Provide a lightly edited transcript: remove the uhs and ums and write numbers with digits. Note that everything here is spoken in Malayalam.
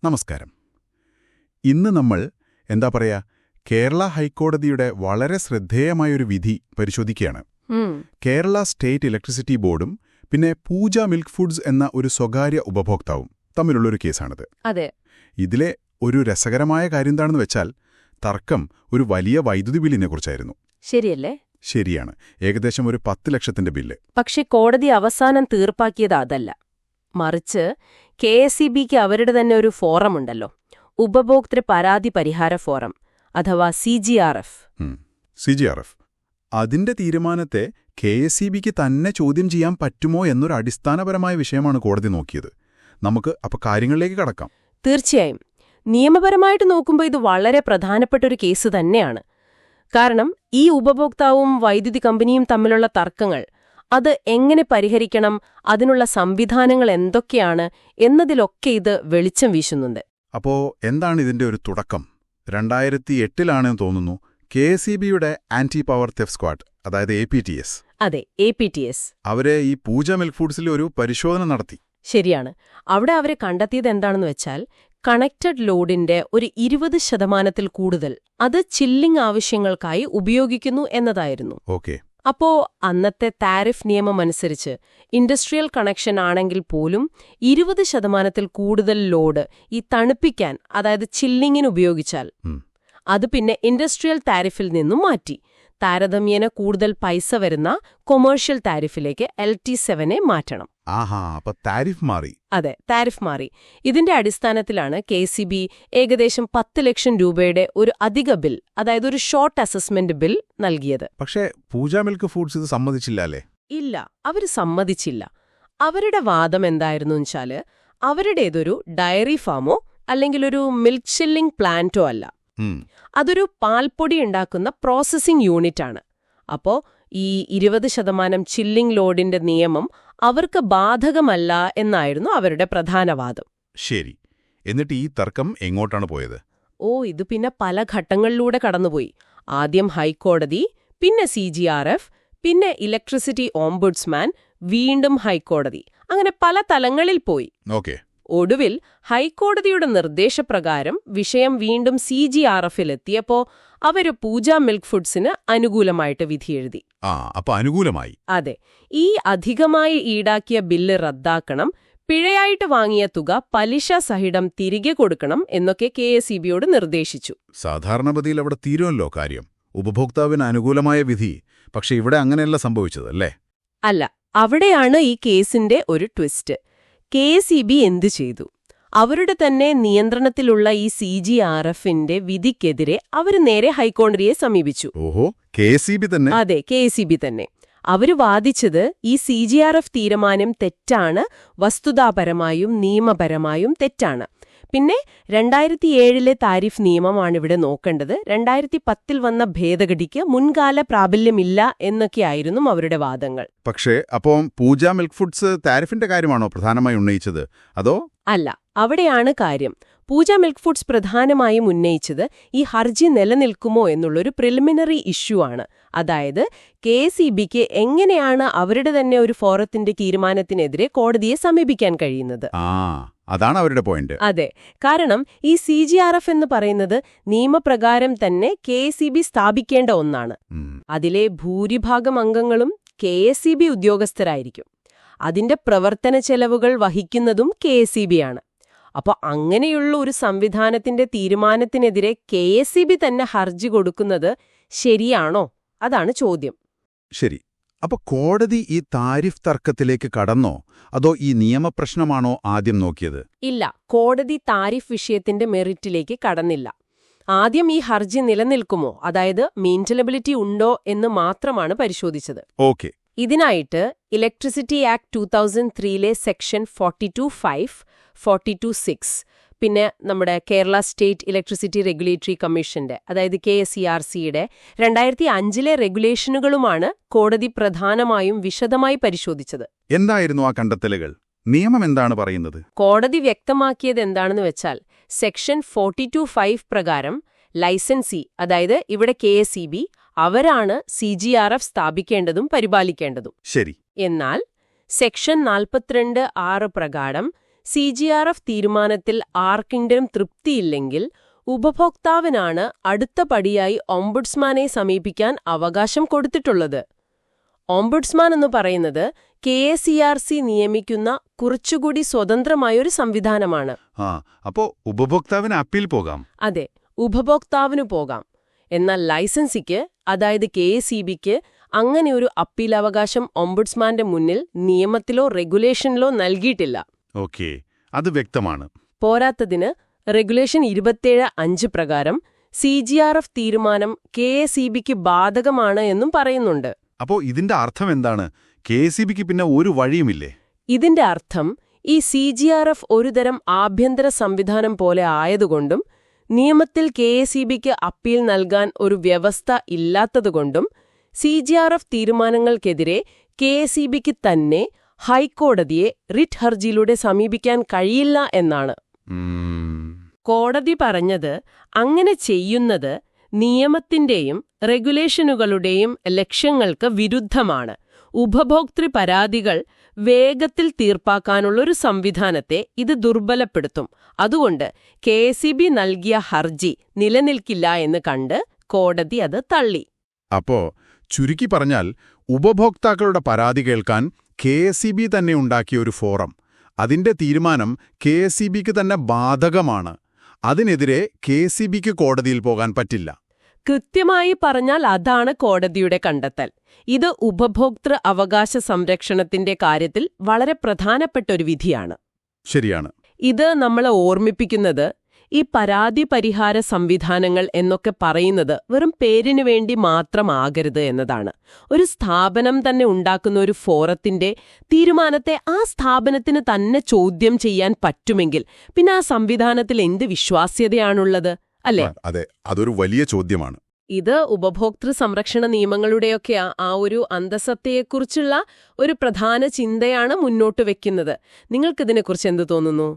നമസ്കാരം. ഇന്ന് നമ്മൾ കേരള ഹൈക്കോടതിയുടെ വളരെ ശ്രദ്ധേയമായൊരു വിധി പരിശോധിക്കുകയാണ്. കേരള സ്റ്റേറ്റ് ഇലക്ട്രിസിറ്റി ബോർഡും പിന്നെ പൂജ മിൽക്ക് ഫുഡ്സ് എന്ന ഒരു സ്വകാര്യ ഉപഭോക്താവും തമ്മിലുള്ളൊരു കേസാണിത്. അതെ. ഇതിലെ ഒരു രസകരമായ കാര്യം എന്താണെന്ന് വെച്ചാൽ തർക്കം ഒരു വലിയ വൈദ്യുതി ബില്ലിനെക്കുറിച്ചായിരുന്നു. ശരിയല്ലേ? ശരിയാണ്. ഏകദേശം ഒരു 10 ലക്ഷത്തിന്റെ ബില്ല്. പക്ഷെ കോടതി അവസാനം തീർപ്പാക്കിയത് അതല്ല. മറിച്ച് KSEBക്ക് അവരുടെ തന്നെ ഒരു ഫോറമുണ്ടല്ലോ, ഉപഭോക്തൃ പരാതി പരിഹാര ഫോറം, അഥവാ CGRF. CGRF. അതിന്റെ തീരുമാനത്തെ KSEBക്ക് തന്നെ ചോദ്യം ചെയ്യാൻ പറ്റുമോ എന്നൊരു അടിസ്ഥാനപരമായ വിഷയമാണ് കോടതി നോക്കിയത്. നമുക്ക് അപ്പോൾ കാര്യങ്ങളിലേക്ക് കടക്കാം. തീർച്ചയായും. നിയമപരമായിട്ട് നോക്കുമ്പോൾ ഇത് വളരെ പ്രധാനപ്പെട്ട ഒരു കേസ് തന്നെയാണ്. കാരണം ഈ ഉപഭോക്താവും വൈദ്യുതി കമ്പനിയും തമ്മിലുള്ള തർക്കങ്ങൾ, അത് എങ്ങനെ പരിഹരിക്കണം, അതിനുള്ള സംവിധാനങ്ങൾ എന്തൊക്കെയാണ് എന്നതിലൊക്കെ ഇത് വെളിച്ചം വീശുന്നുണ്ട്. അപ്പോ എന്താണ് ഇതിന്റെ ഒരു തുടക്കം? 2008-ലാണെന്ന് തോന്നുന്നു KSEBയുടെ ആന്റി പവർ തെഫ്റ്റ് സ്ക്വാഡ്, അതായത് APTS. അതെ, APTS. അവരെ ഈ പൂജ മിൽക്ക് ഫുഡ്സിൽ ഒരു പരിശോധന നടത്തി. ശരിയാണ്. അവിടെ അവരെ കണ്ടെത്തിയത് എന്താണെന്ന് വെച്ചാൽ കണക്റ്റഡ് ലോഡിന്റെ ഒരു 20% കൂടുതൽ അത് ചില്ലിംഗ് ആവശ്യങ്ങൾക്കായി ഉപയോഗിക്കുന്നു എന്നതായിരുന്നു. ഓക്കെ. അപ്പോ അന്നത്തെ താരിഫ് നിയമമനുസരിച്ച് ഇൻഡസ്ട്രിയൽ കണക്ഷൻ ആണെങ്കിൽ പോലും 20% കൂടുതൽ ലോഡ് ഈ തണുപ്പിക്കാൻ, അതായത് ചില്ലിങ്ങിന് ഉപയോഗിച്ചാൽ അത് പിന്നെ ഇൻഡസ്ട്രിയൽ താരിഫിൽ നിന്നും മാറ്റി താരതമ്യേന കൂടുതൽ പൈസ വരുന്ന കൊമേഴ്ഷ്യൽ താരിഫിലേക്ക് LT7 മാറ്റണം. അപ്പൊ താരിഫ് മാറി. അതെ, താരിഫ് മാറി. ഇതിന്റെ അടിസ്ഥാനത്തിലാണ് KSEB ഏകദേശം 10 ലക്ഷം രൂപയുടെ ഒരു അധിക ബിൽ, അതായത് ഒരു ഷോർട്ട് അസസ്മെന്റ് ബിൽ നൽകിയത്. പക്ഷേ പൂജ മിൽക്ക് ഫുഡ്സ് ഇത് സമ്മതിച്ചില്ല അല്ലേ? ഇല്ല, അവര് സമ്മതിച്ചില്ല. അവരുടെ വാദം എന്തായിരുന്നു വെച്ചാല് അവരുടേതൊരു ഡയറി ഫാമോ അല്ലെങ്കിൽ ഒരു മിൽക്ക് ചില്ലിംഗ് പ്ലാന്റോ അല്ല, അതൊരു പാൽപ്പൊടി ഉണ്ടാക്കുന്ന പ്രോസസ്സിംഗ് യൂണിറ്റാണ്. അപ്പോ ഈ 20% ചില്ലിംഗ് ലോഡിന്റെ നിയമം അവർക്ക് ബാധകമല്ല എന്നായിരുന്നു അവരുടെ പ്രധാന വാദം. ശരി. എന്നിട്ട് ഈ തർക്കം എങ്ങോട്ടാണ് പോയത്? ഇത് പിന്നെ പല ഘട്ടങ്ങളിലൂടെ കടന്നുപോയി. ആദ്യം ഹൈക്കോടതി, പിന്നെ CGRF, പിന്നെ ഇലക്ട്രിസിറ്റി ഓംബുഡ്സ്മാൻ, വീണ്ടും ഹൈക്കോടതി. അങ്ങനെ പല തലങ്ങളിൽ പോയി. ഓക്കെ. ഒടുവിൽ ഹൈക്കോടതിയുടെ നിർദ്ദേശപ്രകാരം വിഷയം വീണ്ടും CGRFിലെത്തിയപ്പോ അവര് പൂജ മിൽക്ക് ഫുഡ്സിന് അനുകൂലമായിട്ട് വിധിയെഴുതി. അപ്പൊ അനുകൂലമായി. അതെ. ഈ അധികമായി ഈടാക്കിയ ബില്ല് റദ്ദാക്കണം, പിഴയായിട്ട് വാങ്ങിയ തുക പലിശ സഹിതം തിരികെ കൊടുക്കണം എന്നൊക്കെ KSEBയോട് നിർദ്ദേശിച്ചു. സാധാരണഗതിയിൽ അവിടെ തീരുമല്ലോ കാര്യം. ഉപഭോക്താവിന് അനുകൂലമായ വിധി. പക്ഷെ ഇവിടെ അങ്ങനെയല്ല സംഭവിച്ചത് അല്ലേ? അല്ല, അവിടെയാണ് ഈ കേസിന്റെ ഒരു ട്വിസ്റ്റ്. KSEB എന്തു ചെയ്തു? അവരുടെ തന്നെ നിയന്ത്രണത്തിലുള്ള ഈ CGRFന്റെ വിധിക്കെതിരെ അവര് നേരെ ഹൈക്കോടതിയെ സമീപിച്ചു. KSEB തന്നെ? അതെ, KSEB തന്നെ. അവര് വാദിച്ചത് ഈ CGRF തീരുമാനം തെറ്റാണ്, വസ്തുതാപരമായും നിയമപരമായും തെറ്റാണ്. പിന്നെ 2007-ലെ താരിഫ് നിയമമാണിവിടെ നോക്കേണ്ടത്. 2010-ൽ വന്ന ഭേദഗതിക്ക് മുൻകാല പ്രാബല്യമില്ല എന്നൊക്കെയായിരുന്നു അവരുടെ വാദങ്ങൾ. പക്ഷേ അപ്പം പൂജ മിൽക്ക് ഫുഡ്സ് താരിഫിന്റെ കാര്യമാണോ പ്രധാനമായി ഉന്നയിച്ചത്, അതോ? അല്ല, അവിടെയാണ് കാര്യം. പൂജ മിൽക്ക് ഫുഡ്സ് പ്രധാനമായും ഉന്നയിച്ചത് ഈ ഹർജി നിലനിൽക്കുമോ എന്നുള്ളൊരു പ്രിലിമിനറി ഇഷ്യൂ ആണ്. അതായത് KSEBക്ക് എങ്ങനെയാണ് അവരുടെ തന്നെ ഒരു ഫോറത്തിന്റെ തീരുമാനത്തിനെതിരെ കോടതിയെ സമീപിക്കാൻ കഴിയുന്നത്. അതാണ് അവരുടെ പോയിന്റ്. അതെ, കാരണം ഈ CGRF എന്ന് പറയുന്നത് നിയമപ്രകാരം തന്നെ KSEB സ്ഥാപിക്കേണ്ട ഒന്നാണ്. അതിലെ ഭൂരിഭാഗം അംഗങ്ങളും KSEB ഉദ്യോഗസ്ഥരായിരിക്കും. അതിന്റെ പ്രവർത്തന ചെലവുകൾ വഹിക്കുന്നതും KSEB ആണ്. അപ്പോൾ അങ്ങനെയുള്ള ഒരു സംവിധാനത്തിന്റെ തീരുമാനത്തിനെതിരെ KSEB തന്നെ ഹർജി കൊടുക്കുന്നത് ശരിയാണോ? അതാണ് ചോദ്യം. ശരി. അപ്പൊ കോടതി ഈ താരിഫ് തർക്കത്തിലേക്ക് കടന്നോ, അതോ ഈ നിയമപ്രശ്നമാണോ ആദ്യം നോക്കിയത്? ഇല്ല, കോടതി താരിഫ് വിഷയത്തിന്റെ മെറിറ്റിലേക്ക് കടന്നില്ല. ആദ്യം ഈ ഹർജി നിലനിൽക്കുമോ, അതായത് മെയിന്റനബിലിറ്റി ഉണ്ടോ എന്ന് മാത്രമാണ് പരിശോധിച്ചത്. ഓക്കെ. ഇതിനായിട്ട് ഇലക്ട്രിസിറ്റി ആക്ട് 2003-ലെ സെക്ഷൻ 42(5), 42(6), പിന്നെ നമ്മുടെ കേരള സ്റ്റേറ്റ് ഇലക്ട്രിസിറ്റി റെഗുലേറ്ററി കമ്മീഷന്റെ, അതായത് KSERCയുടെ 2005-ലെ റെഗുലേഷനുകളുമാണ് കോടതി പ്രധാനമായും വിശദമായി പരിശോധിച്ചത്. എന്തായിരുന്നു ആ കണ്ടെത്തലുകൾ? നിയമം എന്താണ് പറയുന്നത്? കോടതി വ്യക്തമാക്കിയത് എന്താണെന്ന് വെച്ചാൽ സെക്ഷൻ 42(5) പ്രകാരം ലൈസൻസി, അതായത് ഇവിടെ KSEB, അവരാണ് CGRF സ്ഥാപിക്കേണ്ടതും പരിപാലിക്കേണ്ടതും. ശരി. എന്നാൽ സെക്ഷൻ 42(6) പ്രകാരം CGRF തീരുമാനത്തിൽ ആർക്കെങ്കിലും തൃപ്തിയില്ലെങ്കിൽ ഉപഭോക്താവിനാണ് അടുത്ത പടിയായി ഓംബുഡ്സ്മാനെ സമീപിക്കാൻ അവകാശം കൊടുത്തിട്ടുള്ളത്. ഓംബുഡ്സ്മാൻ എന്ന് പറയുന്നത് KSERC നിയമിക്കുന്ന കുറച്ചുകൂടി സ്വതന്ത്രമായൊരു സംവിധാനമാണ്. അപ്പോ ഉപഭോക്താവിന് അപ്പീൽ പോകാം. അതെ, ഉപഭോക്താവിനു പോകാം. എന്നാൽ ലൈസൻസിക്ക്, അതായത് KSEBക്ക് അങ്ങനെയൊരു അപ്പീൽ അവകാശം ഓംബുഡ്സ്മാന്റെ മുന്നിൽ നിയമത്തിലോ റെഗുലേഷനിലോ നൽകിയിട്ടില്ല. ഓക്കേ, അത് വ്യക്തമാണ്. പോരാത്തതിന് റെഗുലേഷൻ 27(5) പ്രകാരം CGRF തീരുമാനം KSEBക്ക് ബാധകമാണ് എന്നും പറയുന്നുണ്ട്. അപ്പോ ഇതിന്റെ അർത്ഥം എന്താണ്? KSEBക്ക് പിന്നെ ഒരു വഴിയുമില്ലേ? ഇതിന്റെ അർത്ഥം ഈ CGRF ഒരുതരം ആഭ്യന്തര സംവിധാനം പോലെ ആയതുകൊണ്ടും നിയമത്തിൽ KSEBക്ക് അപ്പീൽ നൽകാൻ ഒരു വ്യവസ്ഥ ഇല്ലാത്തതുകൊണ്ടും CGRF തീരുമാനങ്ങൾക്കെതിരെ KSEBക്ക് തന്നെ ഹൈക്കോടതിയെ റിറ്റ് ഹർജിയിലൂടെ സമീപിക്കാൻ കഴിയില്ല എന്നാണ്. കോടതി പറഞ്ഞത് അങ്ങനെ ചെയ്യുന്നത് നിയമത്തിന്റെയും റെഗുലേഷനുകളുടെയും ലക്ഷ്യങ്ങൾക്ക് വിരുദ്ധമാണ്. ഉപഭോക്തൃ പരാതികൾ വേഗത്തിൽ തീർപ്പാക്കാനുള്ളൊരു സംവിധാനത്തെ ഇത് ദുർബലപ്പെടുത്തും. അതുകൊണ്ട് KSEB നൽകിയ ഹർജി നിലനിൽക്കില്ല എന്ന് കണ്ട് കോടതി അത് തള്ളി. അപ്പോ ചുരുക്കി പറഞ്ഞാൽ, ഉപഭോക്താക്കളുടെ പരാതി കേൾക്കാൻ KSEB തന്നെ ഉണ്ടാക്കിയ ഒരു ഫോറം, അതിന്റെ തീരുമാനം KSEBക്ക് തന്നെ ബാധകമാണ്. അതിനെതിരെ KSEBക്ക് കോടതിയിൽ പോകാൻ പറ്റില്ല. കൃത്യമായി പറഞ്ഞാൽ അതാണ് കോടതിയുടെ കണ്ടെത്തൽ. ഇത് ഉപഭോക്തൃ അവകാശ സംരക്ഷണത്തിന്റെ കാര്യത്തിൽ വളരെ പ്രധാനപ്പെട്ട ഒരു വിധിയാണ്. ശരിയാണ്. ഇത് നമ്മളെ ഓർമ്മിപ്പിക്കുന്നത് ഈ പരാതി പരിഹാര സംവിധാനങ്ങൾ എന്നൊക്കെ പറയുന്നത് വെറും പേരിനു വേണ്ടി മാത്രമാകരുത് എന്നതാണ്. ഒരു സ്ഥാപനം തന്നെ ഉണ്ടാക്കുന്ന ഒരു ഫോറത്തിന്റെ തീരുമാനത്തെ ആ സ്ഥാപനത്തിന് തന്നെ ചോദ്യം ചെയ്യാൻ പറ്റുമെങ്കിൽ പിന്നെ ആ സംവിധാനത്തിൽ എന്ത് വിശ്വാസ്യതയാണുള്ളത്, അല്ലേ? അതെ, അതൊരു വലിയ ചോദ്യമാണ്. ഇത് ഉപഭോക്തൃ സംരക്ഷണ നിയമങ്ങളുടെയൊക്കെ ആ ഒരു അന്തസത്തയെക്കുറിച്ചുള്ള ഒരു പ്രധാന ചിന്തയാണ് മുന്നോട്ട് വെക്കുന്നത്. നിങ്ങൾക്കിതിനെക്കുറിച്ച് എന്ത് തോന്നുന്നു?